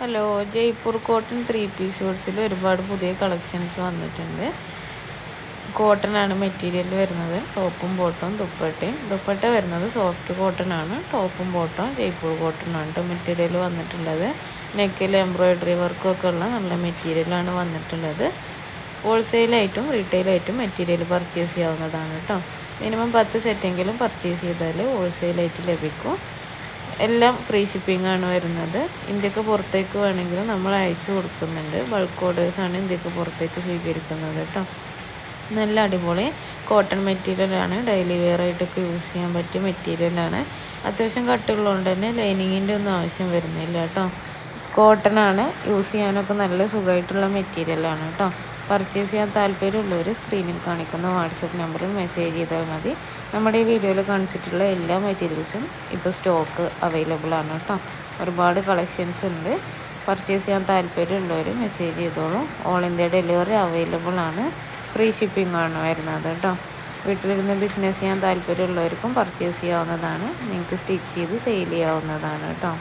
Hello, Jaipur cotton 3 piece ഷോർട്സിൽ ഒരുപാട് പുതിയ collections വന്നിട്ടുണ്ട്. കോട്ടൺ ആണ് മെറ്റീരിയൽ വരുന്നത്. ടോപ്പും ബോട്ടവും ദുപ്പട്ട വരുന്നത് സോഫ്റ്റ് കോട്ടൺ ആണ്. ടോപ്പും ബോട്ടവും ജയ്പൂർ കോട്ടൺ ആണ് മെറ്റീരിയൽ വന്നിട്ടുള്ളത്. നെക്കിൽ എംബ്രോയിഡറി വർക്കൊക്കെ ഉള്ള നല്ല മെറ്റീരിയലാണ് വന്നിട്ടുള്ളത്. ഹോൾസെയിലായിട്ടും റീറ്റെയിലായിട്ടും മെറ്റീരിയൽ പർച്ചേസ് ചെയ്യാവുന്നതാണ് കേട്ടോ. മിനിമം 10 സെറ്റെങ്കിലും പർച്ചേസ് ചെയ്താൽ ഹോൾസെയിലായിട്ട് ലഭിക്കും. എല്ലാം ഫ്രീ ഷിപ്പിംഗ് ആണ് വരുന്നത്. ഇന്ത്യക്ക് പുറത്തേക്ക് വേണമെങ്കിലും നമ്മൾ അയച്ചു കൊടുക്കുന്നുണ്ട്. ബൾക്ക് ഓർഡേഴ്സാണ് ഇന്ത്യക്ക് പുറത്തേക്ക് സ്വീകരിക്കുന്നത് കേട്ടോ. നല്ല അടിപൊളി കോട്ടൺ മെറ്റീരിയലാണ്. ഡെയിലി വെയർ ആയിട്ടൊക്കെ യൂസ് ചെയ്യാൻ പറ്റിയ മെറ്റീരിയലാണ്. അത്യാവശ്യം കട്ടുള്ളതുകൊണ്ട് തന്നെ ലൈനിങ്ങിൻ്റെ ഒന്നും ആവശ്യം വരുന്നില്ല കേട്ടോ. കോട്ടൺ ആണ്, യൂസ് ചെയ്യാനൊക്കെ നല്ല സുഖമായിട്ടുള്ള മെറ്റീരിയലാണ് കേട്ടോ. പർച്ചേസ് ചെയ്യാൻ താല്പര്യമുള്ളവർ സ്ക്രീനിൽ കാണിക്കുന്ന വാട്സപ്പ് നമ്പറിൽ മെസ്സേജ് ചെയ്താൽ മതി. നമ്മുടെ ഈ വീഡിയോയിൽ കാണിച്ചിട്ടുള്ള എല്ലാ മെറ്റീരിയൽസും ഇപ്പോൾ സ്റ്റോക്ക് അവൈലബിൾ ആണ് കേട്ടോ. ഒരുപാട് കളക്ഷൻസ് ഉണ്ട്. പർച്ചേസ് ചെയ്യാൻ താല്പര്യമുള്ളവർ മെസ്സേജ് ചെയ്തോളൂ. ഓൾ ഇന്ത്യ ഡെലിവറി അവൈലബിൾ ആണ്. ഫ്രീ ഷിപ്പിംഗ് ആണ് വരുന്നത് കേട്ടോ. വീട്ടിലിരുന്ന് ബിസിനസ് ചെയ്യാൻ താല്പര്യമുള്ളവർക്കും പർച്ചേസ് ചെയ്യാവുന്നതാണ്. നിങ്ങൾക്ക് സ്റ്റിച്ച് ചെയ്ത് സെയിൽ ചെയ്യാവുന്നതാണ് കേട്ടോ.